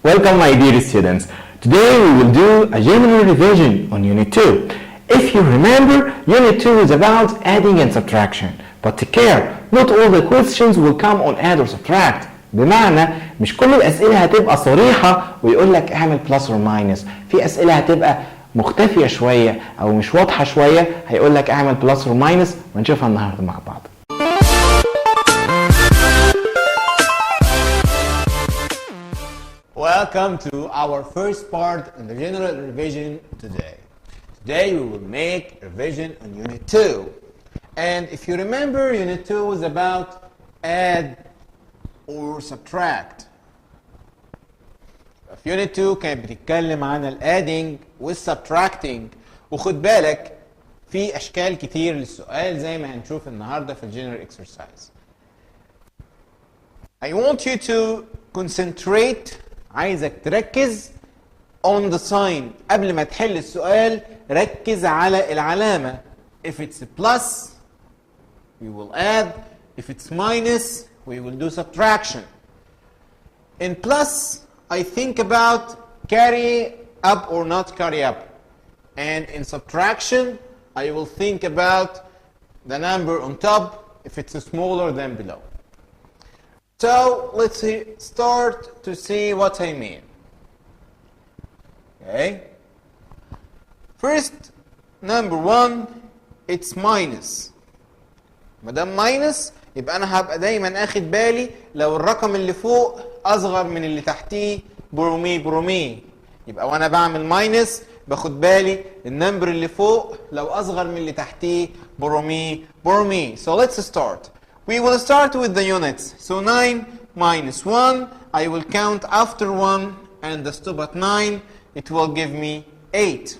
Welcome my dear students. Today we will do a general revision on Unit 2. If you remember, Unit 2 is about adding and subtraction. But take care, not all the questions will come on add or subtract. بمعنى مش كل الأسئلة هتبقى صريحة ويقول لك اعمل plus or minus. في أسئلة هتبقى مختفية شوية أو مش واضحة شوية هيقول لك اعمل plus or minus ونشوفها النهاردة مع بعض. Welcome to our first part in the general revision today. Today we will make revision on Unit 2. And if you remember, Unit 2 was about add or subtract. في Unit 2 كانت بتتكلم عن الادينج والسبتراكتنج، وخد بالك في اشكال كتير للسؤال زي ما هنشوف النهارده في الجنرال اكسرسايز. I want you to concentrate، عايزك تركز on the sign. قبل ما تحل السؤال ركز على العلامة. If it's a plus we will add, if it's minus we will do subtraction. In plus I think about carry up or not carry up, and in subtraction I will think about the number on top if it's smaller than below. So let's start to see what I mean. Okay. First, number 1, it's minus. ما دام minus يبقى انا هبقى دايما اخد بالي لو الرقم اللي فوق اصغر من اللي تحتيه برومي. يبقى وانا بعمل minus باخد بالي النمبر اللي فوق لو اصغر من اللي تحتيه برومي. So let's start. We will start with the units. So 9 minus 1, I will count after 1 and stop at 9. It will give me 8.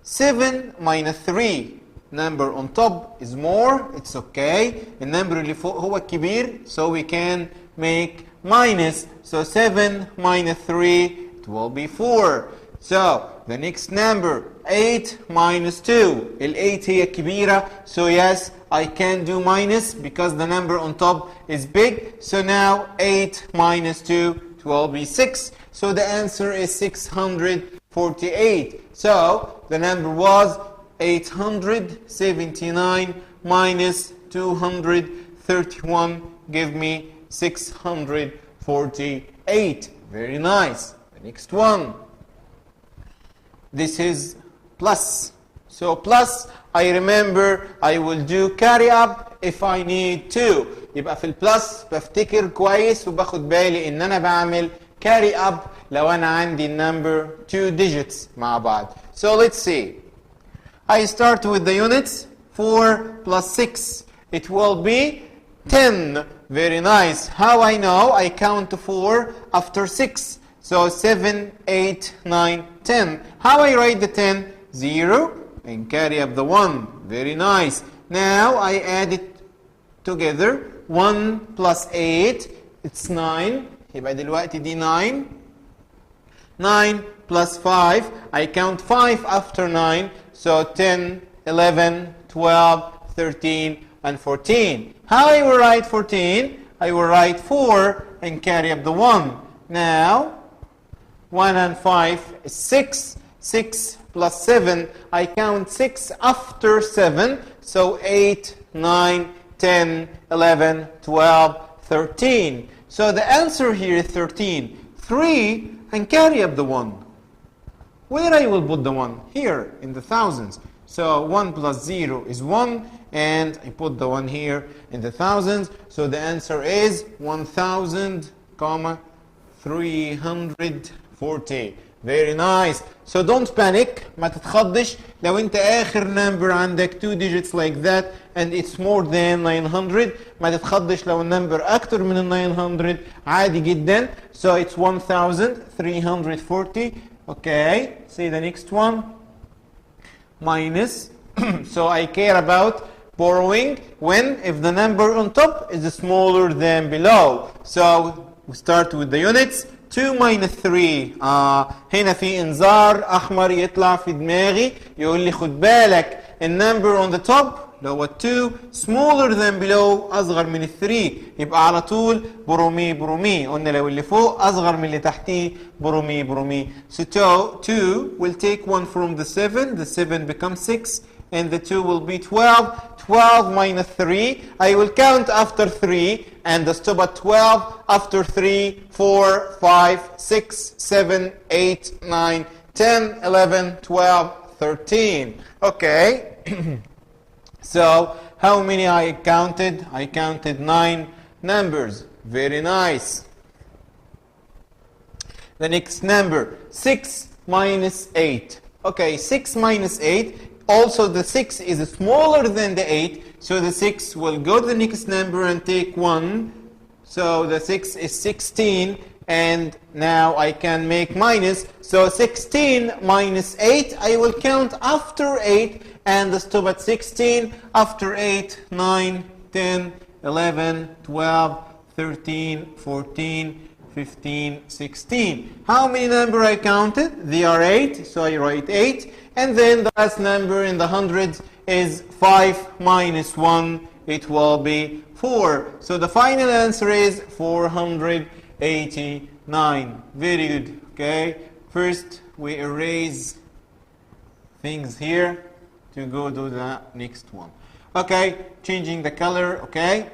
7 minus 3, number on top is more, it's okay. The number اللي فوق هو الكبير, so we can make minus. So 7 minus 3, it will be 4. So the next number, 8 minus 2. ال 8 هي الكبيرة, so yes, I can do minus because the number on top is big. So now 8 minus 2, it will be 6. So the answer is 648. So the number was 879 minus 231 give me 648. Very nice. The next one. This is plus. So plus, I remember I will do carry up if I need to. يبقى في البلس بفتكر كويس وباخد بالي ان انا بعمل carry up لو انا عندي النمبر 2 digits مع بعض. So let's see. I start with the units. 4 plus 6. It will be 10. Very nice. How I know? I count to 4 after 6. So 7, 8, 9, 10. How I write the 10? 0 and carry up the 1. Very nice. Now I add it together. 1 plus 8, it's 9. يبقى دلوقتي دي 9. 9 plus 5, I count 5 after 9. So 10, 11, 12, 13, and 14. How I will write 14? I will write 4 and carry up the 1. Now 1 and 5 is 6. 6 plus 7, I count 6 after 7. So 8, 9, 10, 11, 12, 13. So the answer here is 13. 3 and carry up the 1. Where I will put the 1? Here in the thousands. So 1 plus 0 is 1, and I put the 1 here in the thousands. So the answer is 1,340. Very nice. So don't panic. ما تتخضش لو انت اخر number عندك 2 digits like that and it's more than 900. ما تتخضش لو النمبر اكتر من ال 900. عادي جدا. So it's 1,340. Okay. See the next one. Minus. So I care about borrowing when if the number on top is smaller than below. So we start with the units. 2 minus 3. هنا في انذار احمر يطلع في دماغي يقول لي خد بالك النمبر on the top اللي هو 2 smaller than below أصغر من ال 3 يبقى على طول برومي برومي. قلنا لو اللي فوق أصغر من اللي تحتيه برومي برومي. So 2 will take 1 from the 7. The 7 becomes 6 and the 2 will be 12. 12 minus 3. I will count after 3 and stop at 12. After 3, 4, 5, 6, 7, 8, 9, 10, 11, 12, 13. Okay. So how many I counted? I counted 9 numbers. Very nice. The next number, 6 minus 8. Okay, 6 minus 8. Also the 6 is smaller than the 8. So the 6 will go to the next number and take 1. So the 6 is 16. And now I can make minus. So 16 minus 8, I will count after 8 and stop at 16. After 8, 9, 10, 11, 12, 13, 14, 15, 16. How many number I counted? They are 8, so I write 8. And then the last number in the hundreds is 5 minus 1. It will be 4. So the final answer is 489. Very good. Okay. First we erase things here to go to the next one. Okay. Changing the color. Okay.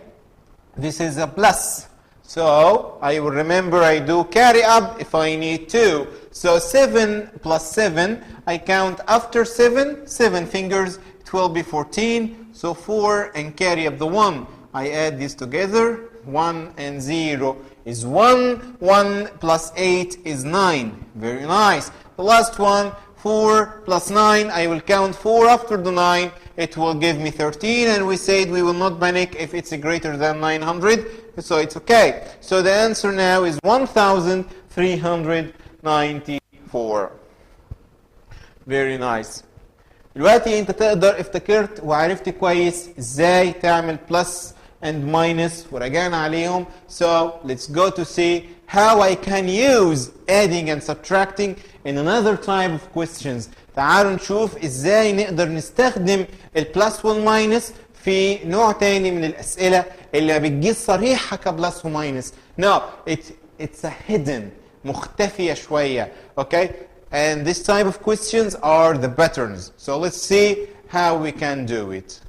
This is a plus. So I will remember I do carry up if I need to. So 7 plus 7, I count after 7, 7 fingers, it will be 14. So 4 and carry up the 1. I add this together, 1 and 0 is 1. 1 plus 8 is 9. Very nice. The last one, 4 plus 9, I will count 4 after the 9. It will give me 13, and we said we will not panic if it's greater than 900, so it's okay. So the answer now is 1394. Very nice. دلوقتي انت تقدر افتكرت وعرفت كويس ازاي تعمل plus and minus وراجعنا عليهم. So let's go to see how I can use adding and subtracting in another type of questions. تعالوا نشوف ازاي نقدر نستخدم البلس والماينس في نوع تاني من الاسئله اللي ما بتجيش صريحه كبلس وماينس. No, it's a hidden, مختفيه شويه. Okay? And this type of questions are the patterns. So let's see how we can do it.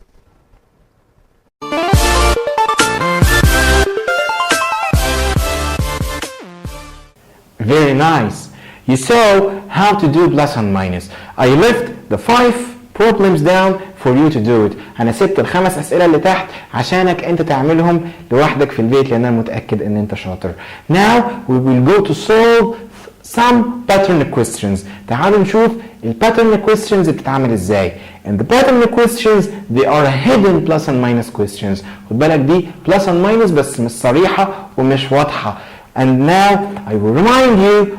Very nice. You saw how to do plus and minus. I left the 5 problems down for you to do it. أنا سبت الخمس أسئلة اللي تحت عشانك أنت تعملهم لوحدك في البيت لأن أنا متأكد أن أنت شاطر. Now we will go to solve some pattern questions. تعالوا نشوف الباترن questions بتتعمل إزاي. And the pattern questions they are hidden plus and minus questions. خد بالك دي plus and minus بس مش صريحة ومش واضحة. And now I will remind you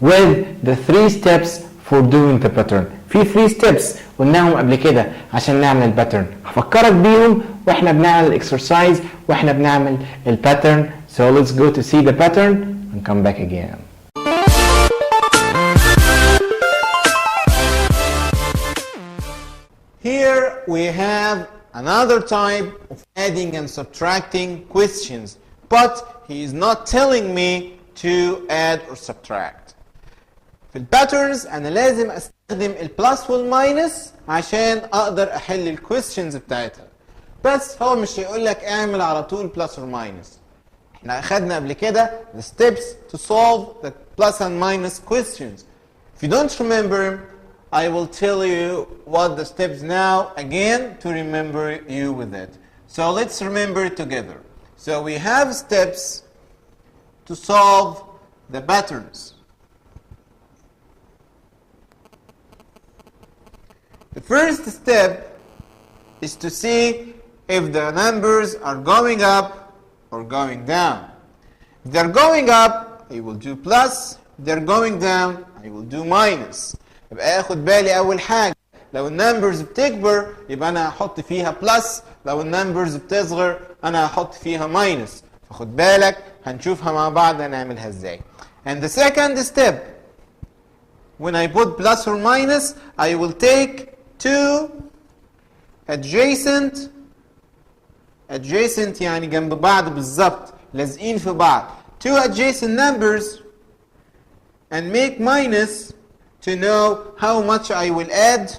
with the 3 steps for doing the pattern. في 3 steps قلناهم قبل كده عشان نعمل الباترن. هفكرك بيهم واحنا بنعمل الاكسرسايز واحنا بنعمل الباترن. So let's go to see the pattern and come back again. Here we have another type of adding and subtracting questions, but he is not telling me to add or subtract. في الباترنز أنا لازم أستخدم البلس والماينس عشان أقدر أحل الكويستشنز بتاعتها. بس هو مش هيقول لك اعمل على طول بلس or minus. احنا أخدنا قبل كده the steps to solve the plus and minus questions. If you don't remember, I will tell you what the steps now again to remember you with it. So let's remember it together. So we have steps to solve the patterns. The first step is to see if the numbers are going up or going down. If they're going up, I will do plus. If they're going down, I will do minus. يبقى اخد بالي اول حاجه لو النمبرز بتكبر يبقى انا هحط فيها بلس، لو النمبرز بتصغر انا هحط فيها ماينس. فخد بالك هنشوفها مع بعض هنعملها ازاي. And the second step, when I put plus or minus, I will take 2 adjacent يعني جنب بعض بالظبط، لازقين في بعض. Two adjacent numbers and make minus to know how much I will add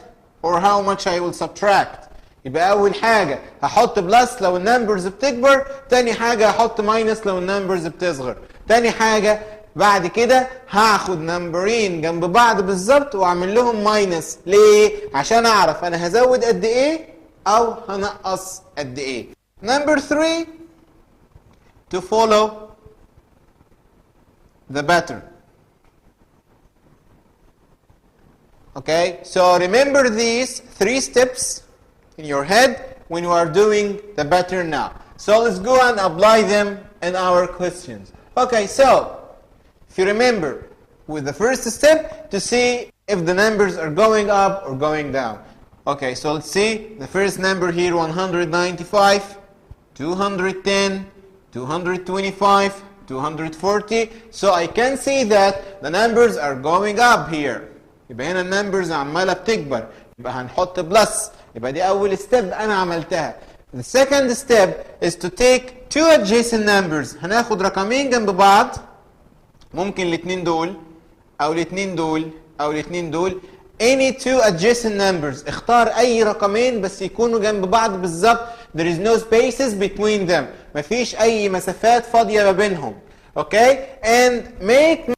or how much I will subtract. يبقى أول حاجة هحط بلس لو النمبرز بتكبر، تاني حاجة هحط ماينس لو النمبرز بتصغر، تاني حاجة بعد كده هاخد نمبرين جنب بعض بالظبط واعمل لهم ماينس. ليه؟ عشان اعرف انا هزود قد ايه او هنقص قد ايه. Number 3 to follow the pattern. Okay, so remember these 3 steps in your head when you are doing the pattern now. So let's go and apply them in our questions. Okay, so if you remember with the first step to see if the numbers are going up or going down. Okay, so let's see the first number here 195, 210, 225, 240. So I can see that the numbers are going up here. يبقى هنا النمبرز عمالة بتكبر، يبقى هنحط بلس. يبقى دي أول step أنا عملتها. The second step is to take 2 adjacent numbers. هناخد رقمين جنب بعض، ممكن الاثنين دول أو الاثنين دول أو الاثنين دول. Any 2 adjacent numbers. اختار أي رقمين بس يكونوا جنب بعض بالظبط. There is no spaces between them. مفيش أي مسافات فاضية ما بينهم. Okay? And make minus.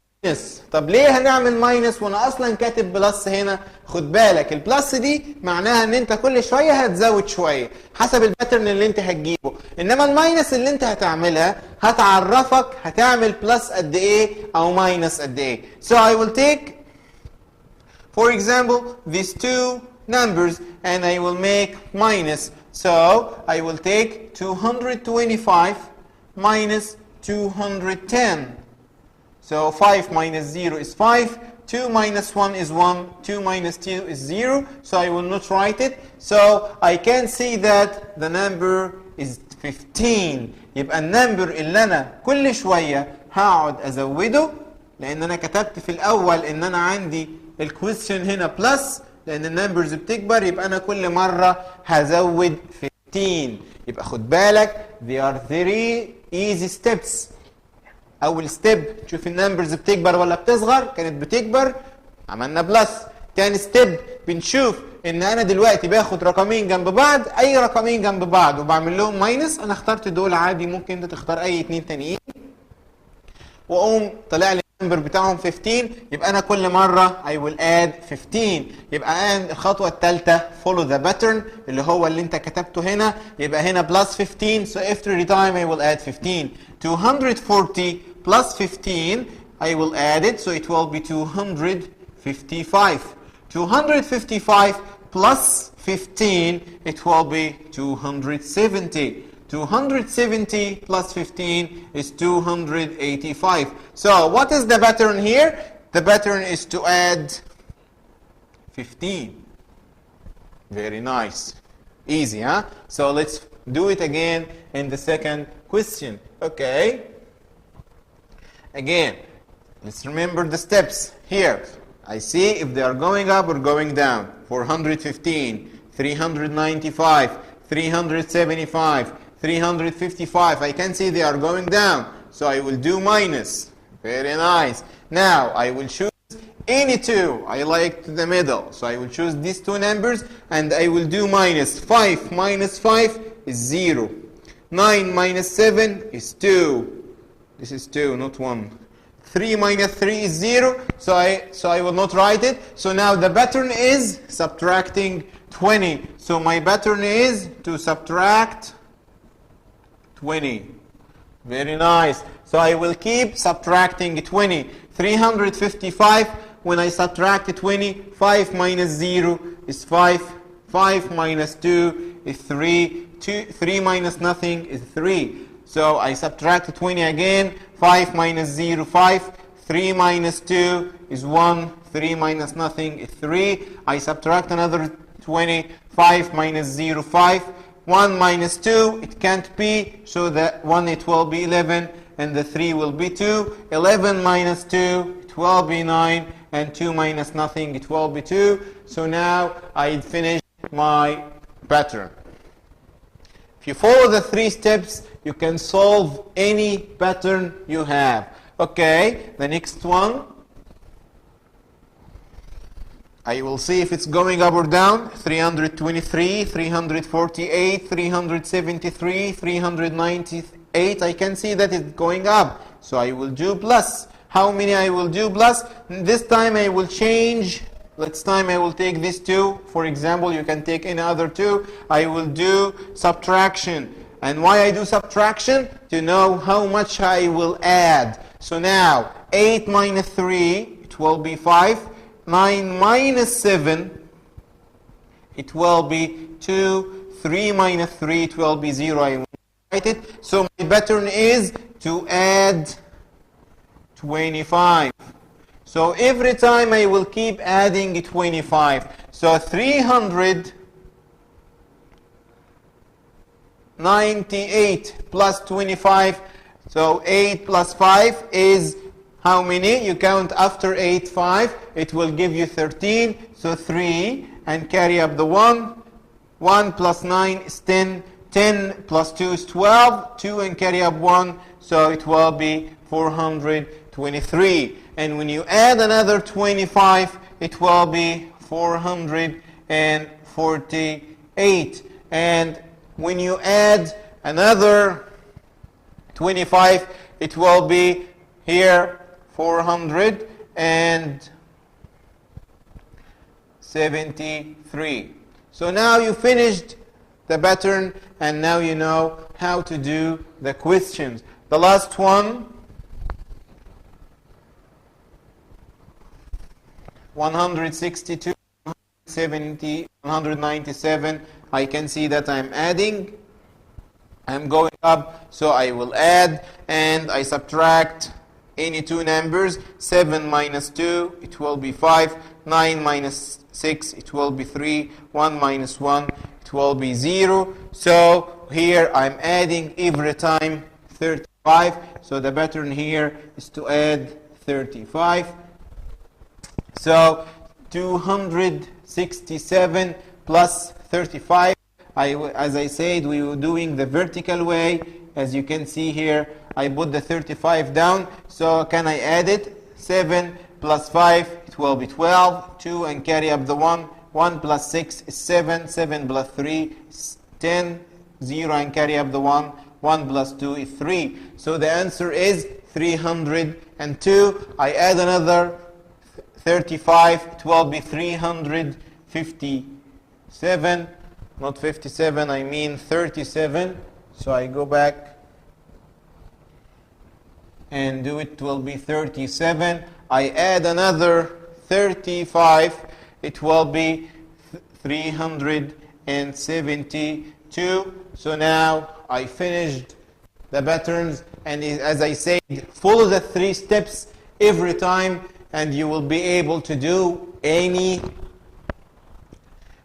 طب ليه هنعمل ماينس وانا اصلا كاتب بلس هنا؟ خد بالك البلس دي معناها ان انت كل شويه هتزود شويه حسب الباترن اللي انت هتجيبه، انما الماينس اللي انت هتعملها هتعرفك هتعمل بلس قد ايه او ماينس قد ايه. So I will take for example these 2 numbers and I will make minus. So I will take 225 minus 210. So 5 minus 0 is 5, 2 minus 1 is 1, 2 minus 2 is 0, so I will not write it. So I can see that the number is 15. يبقى النمبر اللي أنا كل شوية هقعد أزوده، لأن أنا كتبت في الأول إن أنا عندي الكويستشن هنا بلس، لأن النمبرز بتكبر، يبقى أنا كل مرة هزود 15. يبقى خد بالك there are 3 easy steps. اول ستيب تشوف النمبرز بتكبر ولا بتصغر، كانت بتكبر عملنا بلس. تاني ستيب بنشوف ان انا دلوقتي باخد رقمين جنب بعض، اي رقمين جنب بعض وبعمل لهم ماينس. انا اخترت دول عادي، ممكن انت تختار اي 2 تانيين، واقوم طلع لي النمبر بتاعهم 15. يبقى انا كل مره I will add 15. يبقى الخطوه الثالثه follow the pattern اللي هو اللي انت كتبته هنا. يبقى هنا plus 15. So every time I will add 15. 240 plus 15 I will add it, so it will be 255. 255 plus 15 it will be 270. 270 plus 15 is 285. So what is the pattern here? The pattern is to add 15. Very nice. Easy, huh? So let's do it again in the second question. Okay. Again, let's remember the steps here. I see if they are going up or going down. 415, 395, 375, 355. I can see they are going down. So I will do minus. Very nice. Now I will choose any 2. I like the middle. So I will choose these 2 numbers and I will do minus. 5 minus 5 is 0. 9 minus 7 is 2. This is 2, not 1. 3 minus 3 is 0, so I will not write it. So now the pattern is subtracting 20. So my pattern is to subtract 20. Very nice. So I will keep subtracting 20. 355, when I subtract 20, 5 minus 0 is 5. 5 minus 2 is 3. 3 minus nothing is 3. So I subtract 20 again. 5 minus 0, 5. 3 minus 2 is 1. 3 minus nothing is 3. I subtract another 20. 5 minus 0, 5. 1 minus 2, it can't be. So that 1, it will be 11. And the 3 will be 2. 11 minus 2, it will be 9. And 2 minus nothing, it will be 2. So now I finished my pattern. If you follow the 3 steps, you can solve any pattern you have. Okay, the next one. I will see if it's going up or down. 323, 348, 373, 398. I can see that it's going up. So I will do plus. How many I will do plus? This time I will change. Next time I will take these 2. For example, you can take any other 2. I will do subtraction. And why I do subtraction? To know how much I will add. So now, 8 minus 3, it will be 5. 9 minus 7, it will be 2. 3 minus 3, it will be 0. I will write it. So my pattern is to add 25. So every time I will keep adding 25. So 398 plus 25. So 8 plus 5 is how many? You count after 8, 5. It will give you 13. So 3 and carry up the 1. 1 plus 9 is 10. 10 plus 2 is 12. 2 and carry up 1. So it will be 423. And when you add another 25, it will be 448. And when you add another 25, it will be here 473. So now you finished the pattern and now you know how to do the questions. The last one, 162, 170, 197. I can see that I'm adding. I'm going up, so I will add and I subtract any 2 numbers. 7 minus 2, it will be 5. 9 minus 6, it will be 3. 1 minus 1, it will be 0. So here I'm adding every time 35. So the pattern here is to add 35. So 267 plus 35. As I said, we were doing the vertical way. As you can see here, I put the 35 down. So can I add it? 7 plus 5, it will be 12. 2 and carry up the 1. 1 plus 6 is 7. 7 plus 3 is 10. 0 and carry up the 1. 1 plus 2 is 3. So the answer is 302. I add another 35. It will be 357. Not 57, I mean 37. So I go back and do it. It will be 37. I add another 35. It will be 372. So now I finished the patterns, and as I said, follow the 3 steps every time and you will be able to do any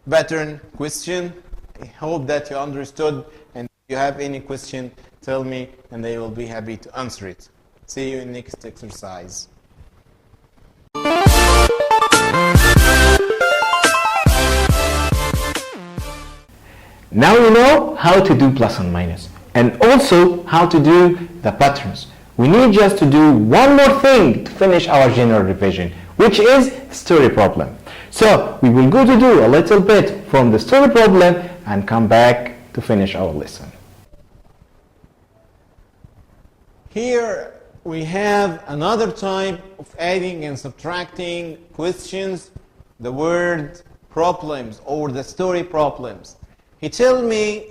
pattern question. I hope that you understood, and if you have any question, tell me and I will be happy to answer it. See you in next exercise. Now you know how to do plus and minus, and also how to do the patterns. We need just to do one more thing to finish our general revision, which is story problem. So we will go to do a little bit from the story problem and come back to finish our lesson. Here we have another type of adding and subtracting questions, the word problems or the story problems. He tells me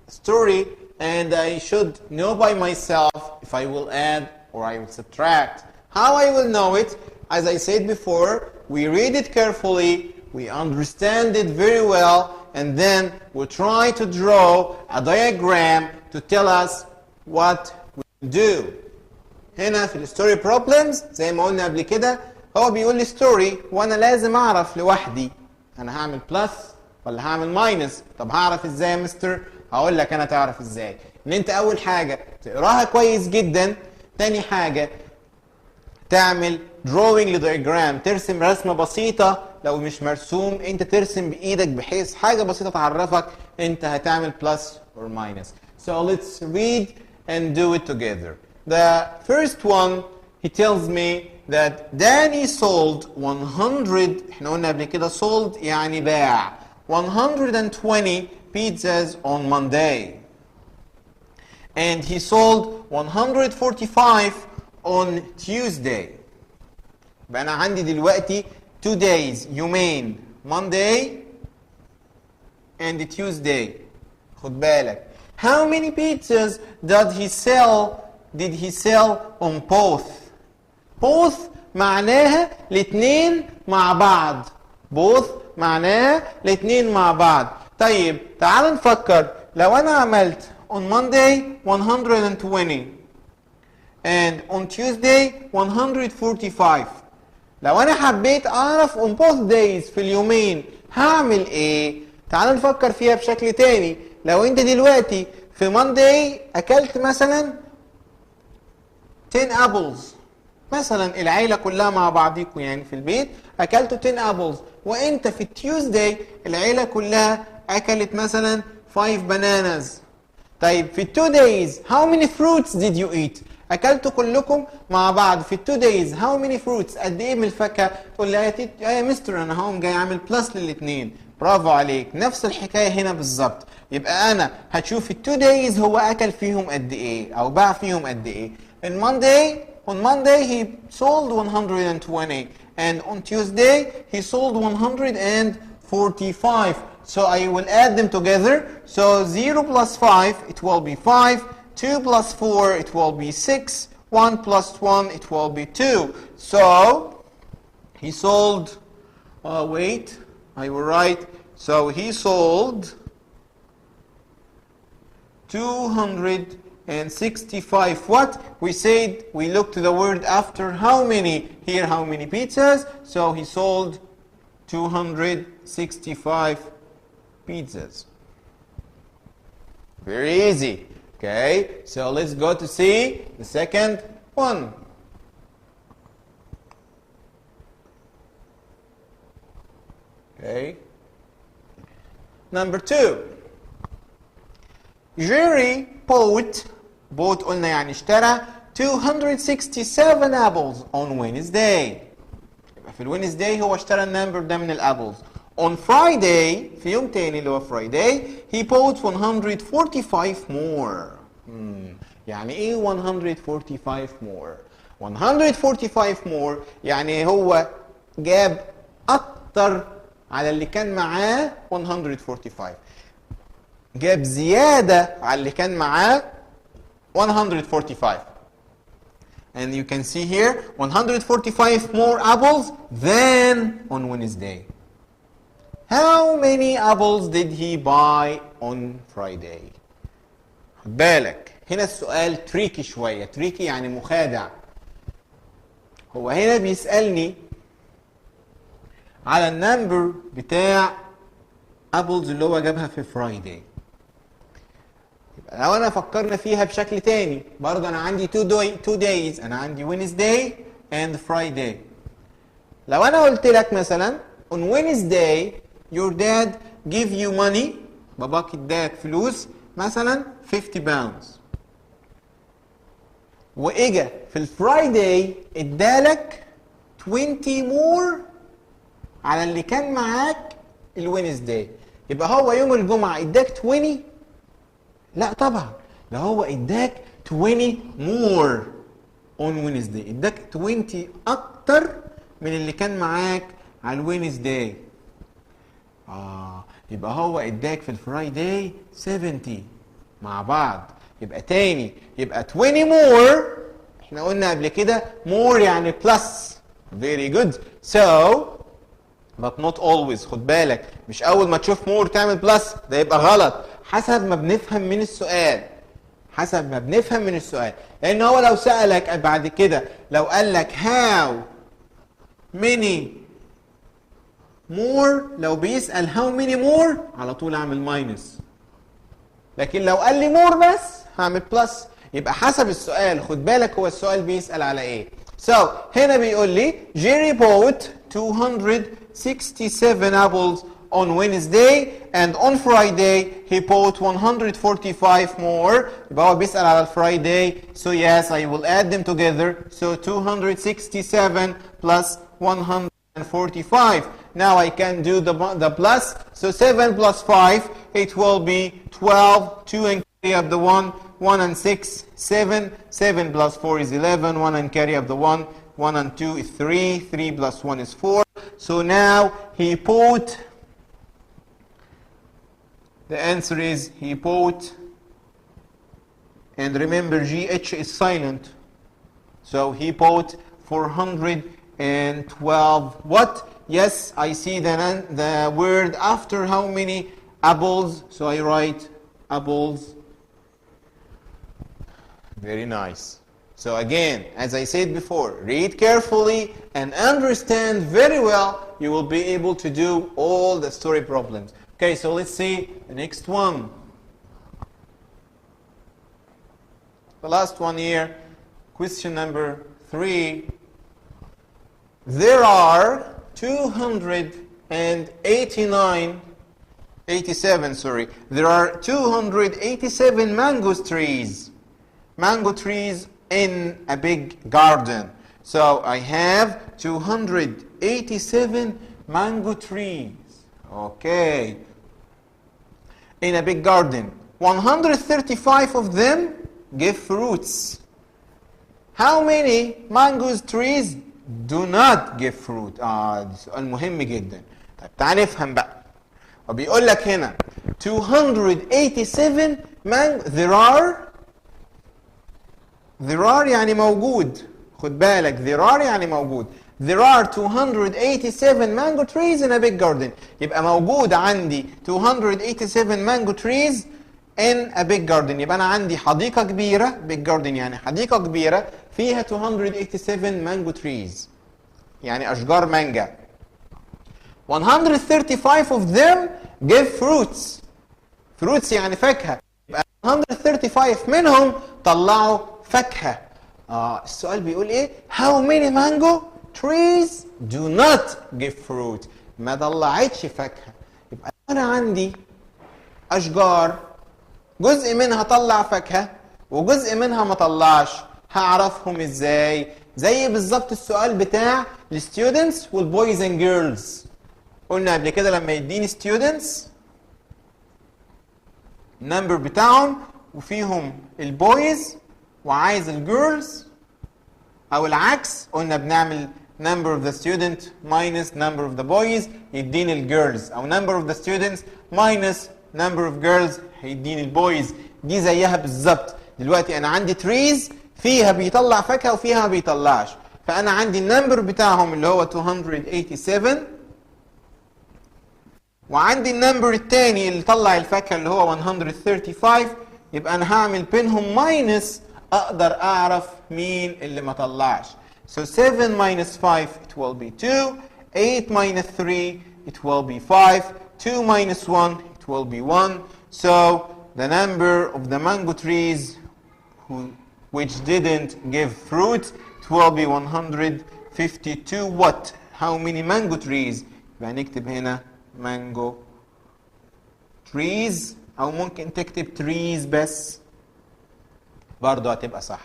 a story, and I should know by myself if I will add or I will subtract. How I will know it? As I said before, we read it carefully, we understand it very well, and then we try to draw a diagram to tell us what we do. هنا في الستوري بروبلمز زي ما قلنا قبل كده، هو بيقول لي ستوري وانا لازم اعرف لوحدي انا هعمل بلس ولا هعمل ماينس. طب هعرف ازاي يا مستر؟ هقول لك انا تعرف ازاي. ان انت اول حاجه تقراها كويس جدا، تاني حاجه تعمل drawing لدياجرام، ترسم رسمه بسيطه لو مش مرسوم انت ترسم بايدك بحيث حاجه بسيطه تعرفك انت هتعمل plus or minus. So let's read and do it together. The first one, he tells me that Danny sold 100. احنا قلنا قبل كده sold يعني باع 120 pizzas on Monday. And he sold 145 on Tuesday. يبقى أنا عندي دلوقتي 2 days يومين Monday and Tuesday. خد بالك. How many pizzas did he sell on both? Both معناها الاتنين مع بعض. Both معناها الاتنين مع بعض. طيب تعال نفكر لو أنا عملت on Monday 120 and on Tuesday 145. لو أنا حبيت أعرف on both days في اليومين هعمل إيه؟ تعال نفكر فيها بشكل تاني. لو أنت دلوقتي في Monday أكلت مثلا 10 apples مثلا العيلة كلها مع بعضيكم يعني في البيت أكلتوا 10 apples وأنت في Tuesday العيلة كلها أكلت مثلا 5 bananas. طيب في 2 days how many fruits did you eat؟ أكلتوا كلكم مع بعض في 2 days how many fruits؟ قد إيه من الفاكهة؟ تقول لي يا مستر أنا هقوم جاي عامل بلس للاتنين. برافو عليك. نفس الحكاية هنا بالظبط. يبقى أنا هتشوف في 2 days هو أكل فيهم قد إيه أو باع فيهم قد إيه. On Monday he sold 120 and on Tuesday he sold 145. So I will add them together. So 0 plus 5 it will be 5. 2 plus 4 it will be 6. 1 plus 1 it will be 2. So he sold, wait, I will write. So he sold 265 what? We said we look to the word after how many. Here how many pizzas? So he sold 265 pizzas. Very easy. Okay, so let's go to see the second one. Okay. Number 2. Jerry bought قلنا يعني اشترى 267 apples on Wednesday. يبقى في الوينزداي هو اشترى النمبر ده من الابلز. On Friday في يوم تاني اللي هو Friday he bought 145 more. يعني ايه 145 more؟ 145 more يعني هو جاب اكتر على اللي كان معاه 145. جاب زيادة على اللي كان معاه 145. And you can see here 145 more apples than on Wednesday. How many apples did he buy on Friday? خد بالك هنا السؤال تريكي شوية. تريكي يعني مخادع. هو هنا بيسألني على النمبر بتاع apples اللي هو جابها في Friday. يبقى لو انا فكرنا فيها بشكل تاني برضه انا عندي 2 days. انا عندي Wednesday and Friday. لو انا قلت لك مثلا on Wednesday your dad give you money. باباك اداك فلوس مثلا 50 pounds. واجا في الفرايداي ادالك 20 more على اللي كان معاك الوينزداي. يبقى هو يوم الجمعة اداك 20؟ لا طبعا. ده هو اداك 20 more on Wednesday. اداك 20 اكتر من اللي كان معاك على الوينزداي. يبقى هو اداك في الفرايداي 70 مع بعض. يبقى تاني يبقى 20 more. احنا قلنا قبل كده more يعني plus. Very good. So but not always. خد بالك مش اول ما تشوف more تعمل plus. ده يبقى غلط. حسب ما بنفهم من السؤال. حسب ما بنفهم من السؤال. لان هو لو سألك بعد كده لو قال لك how many more. لو بيسأل how many more على طول اعمل minus. لكن لو قال لي more بس هعمل plus. يبقى حسب السؤال. خد بالك هو السؤال بيسأل على ايه. So هنا بيقول لي Jerry bought 267 apples on Wednesday, and on Friday he bought 145 more. يبقى هو بيسأل على الفرايداي. So yes, I will add them together. So 267 plus 145. Now I can do the plus. So 7 plus 5, it will be 12. 2 and carry up the 1. 1 and 6, 7. 7 plus 4 is 11. 1 and carry up the 1. 1 and 2 is 3. 3 plus 1 is 4. So now he bought, the answer is he bought, and remember GH is silent. So he bought 412 what? Yes, I see the word after how many apples. So I write apples. Very nice. So again, as I said before, read carefully and understand very well. You will be able to do all the story problems. Okay, so let's see the next one. The last one here, question number 3. There are 287 mango trees. Mango trees in a big garden. So I have 287 mango trees. Okay. In a big garden. 135 of them give fruits. How many mango trees do not give fruit? ده سؤال مهم جدا. طيب تعال نفهم بقى. وبيقول لك هنا 287 mango. There are يعني موجود. خد بالك there are يعني موجود. There are 287 mango trees in a big garden. يبقى موجود عندي 287 mango trees in a big garden. يبقى أنا عندي حديقة كبيرة. big garden يعني حديقة كبيرة فيها 287 mango trees. يعني أشجار مانجا. 135 of them give fruits. fruits يعني فاكهة. يبقى 135 منهم طلعوا فاكهة. السؤال بيقول إيه؟ How many mango trees do not give fruit. ما طلعتش فاكهة. يبقى أنا عندي أشجار جزء منها طلع فاكهة وجزء منها ما طلعش. هعرفهم إزاي؟ زي بالظبط السؤال بتاع الستودنتس والبويز اند جيرلز. قلنا قبل كده لما يديني ستودنتس النمبر بتاعهم وفيهم البويز وعايز الجيرلز او العكس، قلنا بنعمل number of the student minus number of the boys يديني الجيرلز، او number of the students minus number of girls هيديني البويز. دي زيها بالظبط. دلوقتي انا عندي trees فيها بيطلع فاكهه وفيها ما بيطلعش، فانا عندي النمبر بتاعهم اللي هو 287 وعندي النمبر الثاني اللي طلع الفاكهه اللي هو 135. يبقى انا هعمل بينهم ماينس اقدر اعرف مين اللي ما طلعش. So 7 minus 5 it will be 2, 8 minus 3 it will be 5, 2 minus 1 it will be 1. So the number of the mango trees which didn't give fruit it will be 152. What? How many mango trees? يبقى نكتب هنا mango trees، او ممكن تكتب trees بس برضه هتبقى صح.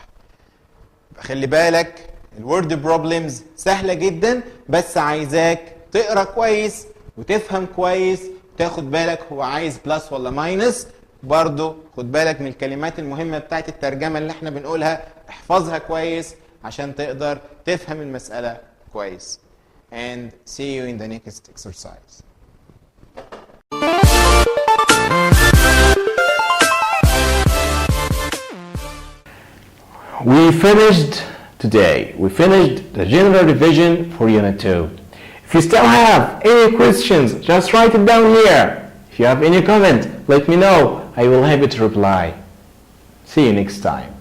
خلي بالك الورد بروبلمز سهله جدا، بس عايزاك تقرا كويس وتفهم كويس وتاخد بالك هو عايز بلس ولا ماينس. برضه خد بالك من الكلمات المهمه بتاعت الترجمه اللي احنا بنقولها، احفظها كويس عشان تقدر تفهم المساله كويس. And see you in the next exercise. We finished today. We finished the general revision for Unit 2. If you still have any questions, just write it down here. If you have any comment, let me know. I will have it to reply. See you next time.